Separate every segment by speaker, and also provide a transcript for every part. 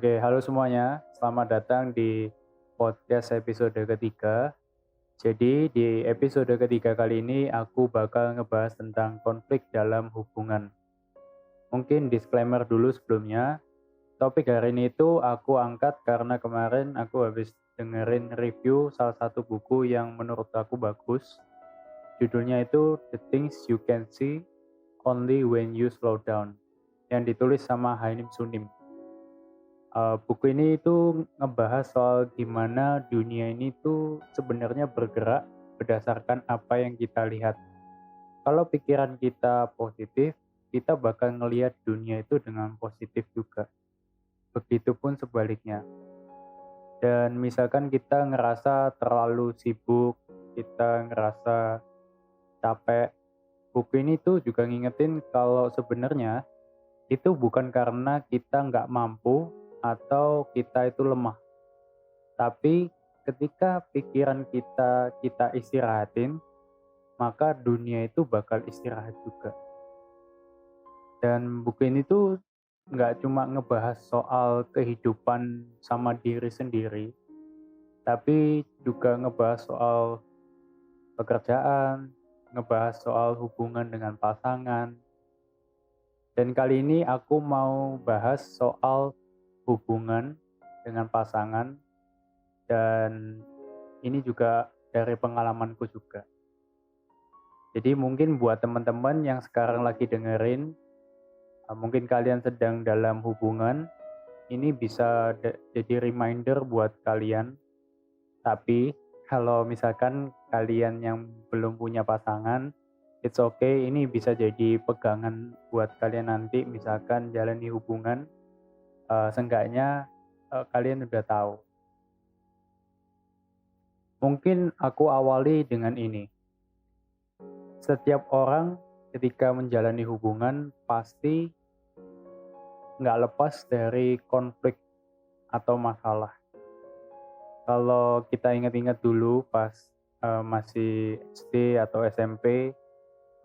Speaker 1: Oke, halo semuanya. Selamat datang di podcast episode ketiga. Jadi di episode ketiga kali ini aku bakal ngebahas tentang konflik dalam hubungan. Mungkin disclaimer dulu sebelumnya. Topik hari ini itu aku angkat karena kemarin aku habis dengerin review salah satu buku yang menurut aku bagus. Judulnya itu The Things You Can See Only When You Slow Down, yang ditulis sama Hanim Sunim. Buku ini itu ngebahas soal gimana dunia ini tuh sebenarnya bergerak berdasarkan apa yang kita lihat. Kalau pikiran kita positif, kita bakal ngelihat dunia itu dengan positif juga. Begitupun sebaliknya. Dan misalkan kita ngerasa terlalu sibuk, kita ngerasa capek, buku ini tuh juga ngingetin kalau sebenarnya itu bukan karena kita nggak mampu atau kita itu lemah. Tapi ketika pikiran kita istirahatin, maka dunia itu bakal istirahat juga. Dan buku ini tuh nggak cuma ngebahas soal kehidupan sama diri sendiri, tapi juga ngebahas soal pekerjaan, ngebahas soal hubungan dengan pasangan. Dan kali ini aku mau bahas soal hubungan dengan pasangan, dan ini juga dari pengalamanku juga. Jadi mungkin buat teman-teman yang sekarang lagi dengerin, mungkin kalian sedang dalam hubungan, ini bisa jadi reminder buat kalian. Tapi kalau misalkan kalian yang belum punya pasangan, it's okay, ini bisa jadi pegangan buat kalian nanti misalkan jalani hubungan, seenggaknya kalian udah tahu. Mungkin aku awali dengan ini. Setiap orang ketika menjalani hubungan pasti nggak lepas dari konflik atau masalah. Kalau kita ingat-ingat dulu pas masih SD atau SMP,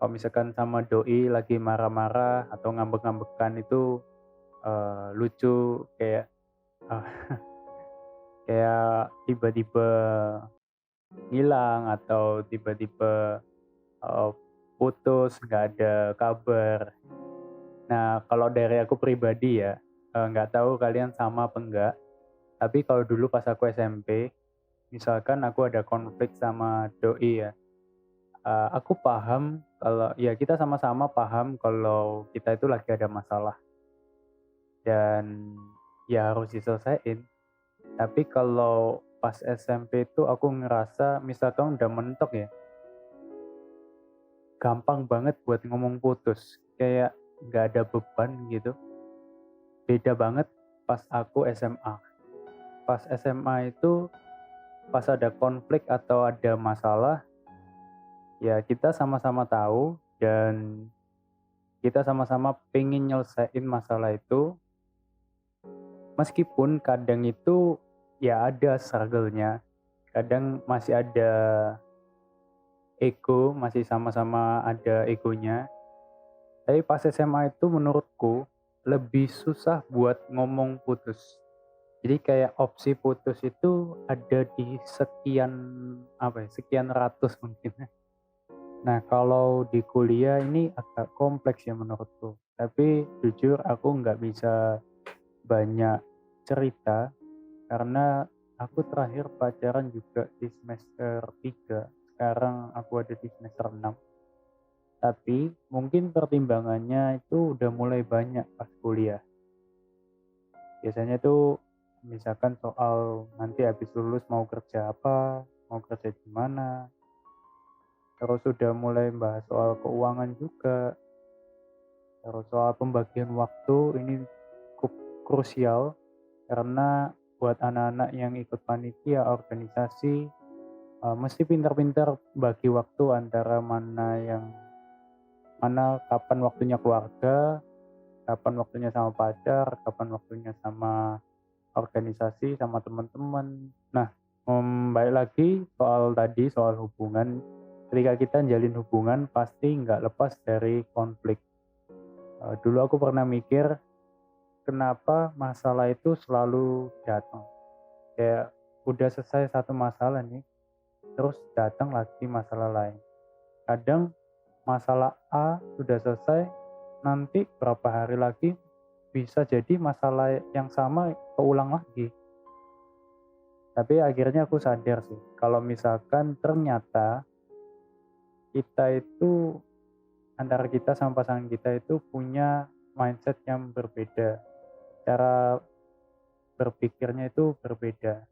Speaker 1: kalau misalkan sama doi lagi marah-marah atau ngambek-ngambekan itu lucu, kayak eh, kayak tiba-tiba hilang atau tiba-tiba putus, nggak ada kabar. Nah, kalau dari aku pribadi ya, nggak tahu kalian sama apa enggak, tapi kalau dulu pas aku SMP, misalkan aku ada konflik sama doi ya, aku paham kalau ya kita sama-sama paham kalau kita itu lagi ada masalah dan ya harus diselesaikan. Tapi kalau pas SMP itu aku ngerasa misalkan udah mentok ya, gampang banget buat ngomong putus, kayak nggak ada beban gitu. Beda banget pas aku SMA. Pas SMA itu pas ada konflik atau ada masalah, ya kita sama-sama tahu dan kita sama-sama pengen nyelesain masalah itu, meskipun kadang itu ya ada struggle-nya, kadang masih ada ego, masih sama-sama ada egonya. Tapi pas SMA itu menurutku lebih susah buat ngomong putus. Jadi kayak opsi putus itu ada di sekian sekian ratus mungkin. Nah, kalau di kuliah ini agak kompleks ya menurutku. Tapi jujur aku nggak bisa banyak cerita karena aku terakhir pacaran juga di semester 3. Sekarang aku ada di semester 6. Tapi mungkin pertimbangannya itu udah mulai banyak pas kuliah. Biasanya tuh misalkan soal nanti habis lulus mau kerja apa, mau kerja di mana. Terus udah mulai bahas soal keuangan juga. Terus soal pembagian waktu ini cukup krusial karena buat anak-anak yang ikut panitia organisasi mesti pintar-pintar bagi waktu antara mana kapan waktunya keluarga, kapan waktunya sama pacar, kapan waktunya sama organisasi, sama teman-teman. Nah, balik lagi soal tadi, soal hubungan. Ketika kita jalin hubungan, pasti nggak lepas dari konflik. Dulu aku pernah mikir, kenapa masalah itu selalu datang. Kayak udah selesai satu masalah nih, terus datang lagi masalah lain. Kadang masalah A sudah selesai, nanti berapa hari lagi bisa jadi masalah yang sama keulang lagi. Tapi akhirnya aku sadar sih, kalau misalkan ternyata kita itu, antara kita sama pasangan kita itu punya mindset yang berbeda. Cara berpikirnya itu berbeda.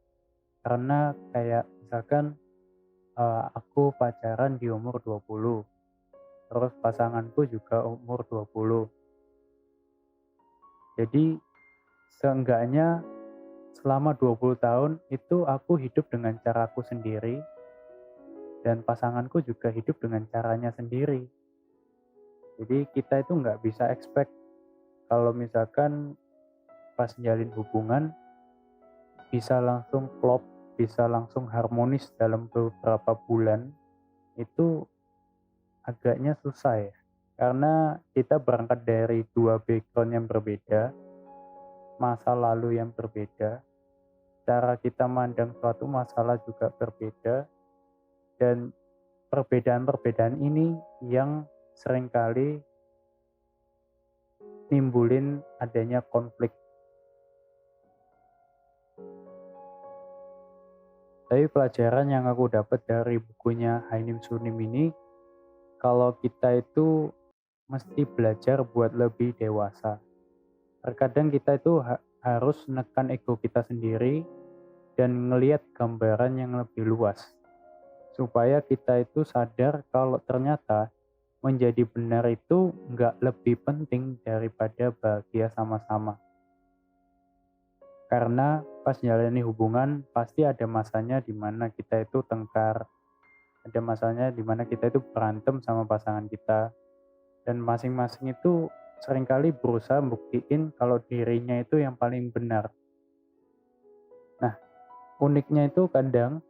Speaker 1: Karena kayak misalkan aku pacaran di umur 20, terus pasanganku juga umur 20. Jadi seenggaknya selama 20 tahun itu aku hidup dengan caraku sendiri, dan pasanganku juga hidup dengan caranya sendiri. Jadi kita itu nggak bisa expect kalau misalkan pas jalin hubungan bisa langsung klop, bisa langsung harmonis dalam beberapa bulan. Itu agaknya susah ya. Karena kita berangkat dari dua background yang berbeda, masa lalu yang berbeda, cara kita mandang suatu masalah juga berbeda, dan perbedaan-perbedaan ini yang seringkali nimbulin adanya konflik. Tapi pelajaran yang aku dapat dari bukunya Hainim Sunim ini, kalau kita itu mesti belajar buat lebih dewasa. Terkadang kita itu harus menekan ego kita sendiri dan ngelihat gambaran yang lebih luas. Supaya kita itu sadar kalau ternyata menjadi benar itu nggak lebih penting daripada bahagia sama-sama. Karena pas jalani hubungan pasti ada masanya di mana kita itu tengkar, ada masanya di mana kita itu berantem sama pasangan kita, dan masing-masing itu seringkali berusaha buktiin kalau dirinya itu yang paling benar. Nah, uniknya itu kadang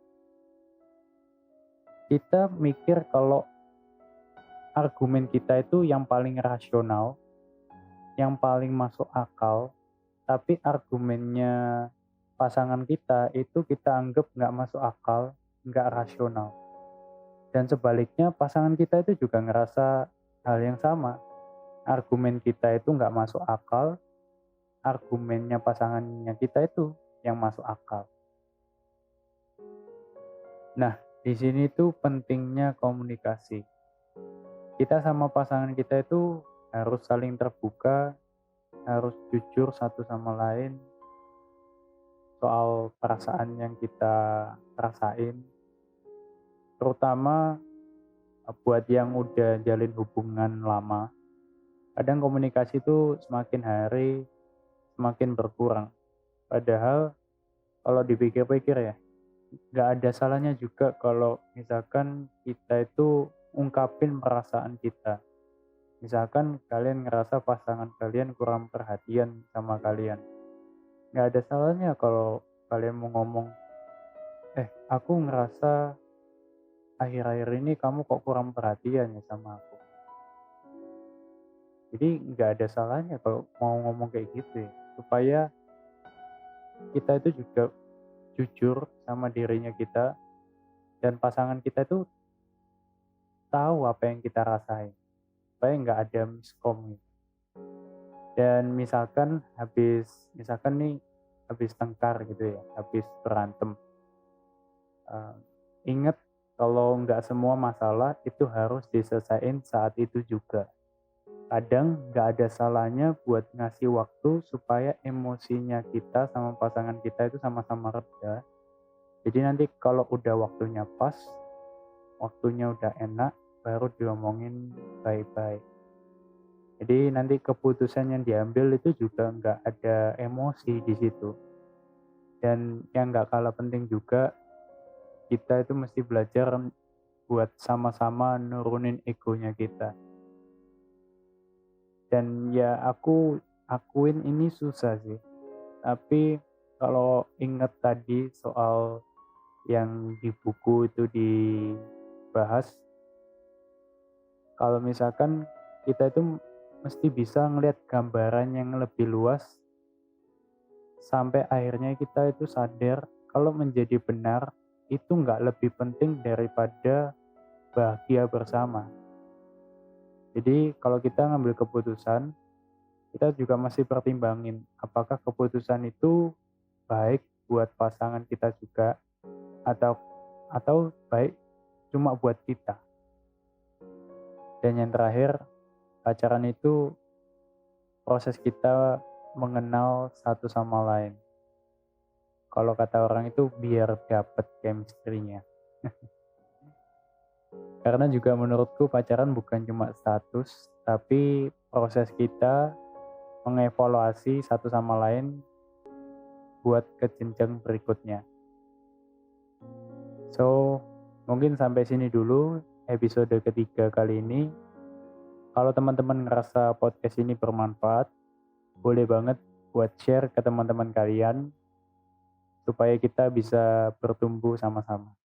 Speaker 1: kita mikir kalau argumen kita itu yang paling rasional, yang paling masuk akal, tapi argumennya pasangan kita itu kita anggap nggak masuk akal, nggak rasional. Dan sebaliknya pasangan kita itu juga ngerasa hal yang sama. Argumen kita itu nggak masuk akal, argumennya pasangannya kita itu yang masuk akal. Nah, di sini tuh pentingnya komunikasi. Kita sama pasangan kita itu harus saling terbuka, harus jujur satu sama lain soal perasaan yang kita rasain. Terutama buat yang udah jalin hubungan lama, kadang komunikasi itu semakin hari semakin berkurang. Padahal kalau dipikir-pikir ya, nggak ada salahnya juga kalau misalkan kita itu ungkapin perasaan kita. Misalkan kalian ngerasa pasangan kalian kurang perhatian sama kalian, nggak ada salahnya kalau kalian mau ngomong, aku ngerasa akhir-akhir ini kamu kok kurang perhatian ya sama aku. Jadi nggak ada salahnya kalau mau ngomong kayak gitu ya, supaya kita itu juga jujur sama dirinya kita, dan pasangan kita itu tahu apa yang kita rasain, supaya nggak ada miskom gitu. Dan misalkan habis tengkar gitu ya, habis berantem, ingat kalau nggak semua masalah itu harus diselesaikan saat itu juga. Kadang nggak ada salahnya buat ngasih waktu supaya emosinya kita sama pasangan kita itu sama-sama reda. Jadi nanti kalau udah waktunya pas, waktunya udah enak, baru diomongin baik-baik. Jadi nanti keputusan yang diambil itu juga nggak ada emosi di situ. Dan yang nggak kalah penting juga, kita itu mesti belajar buat sama-sama nurunin egonya kita. Dan ya aku akuin ini susah sih. Tapi kalau ingat tadi soal yang di buku itu dibahas, kalau misalkan kita itu mesti bisa ngelihat gambaran yang lebih luas sampai akhirnya kita itu sadar kalau menjadi benar itu nggak lebih penting daripada bahagia bersama. Jadi kalau kita ngambil keputusan, kita juga masih pertimbangin apakah keputusan itu baik buat pasangan kita juga atau baik cuma buat kita. Dan yang terakhir, pacaran itu proses kita mengenal satu sama lain. Kalau kata orang itu biar dapet chemistry-nya. Karena juga menurutku pacaran bukan cuma status, tapi proses kita mengevaluasi satu sama lain buat ke jenjang berikutnya. So, mungkin sampai sini dulu episode ketiga kali ini. Kalau teman-teman ngerasa podcast ini bermanfaat, boleh banget buat share ke teman-teman kalian supaya kita bisa bertumbuh sama-sama.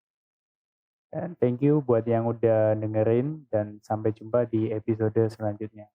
Speaker 1: Dan thank you buat yang udah dengerin dan sampai jumpa di episode selanjutnya.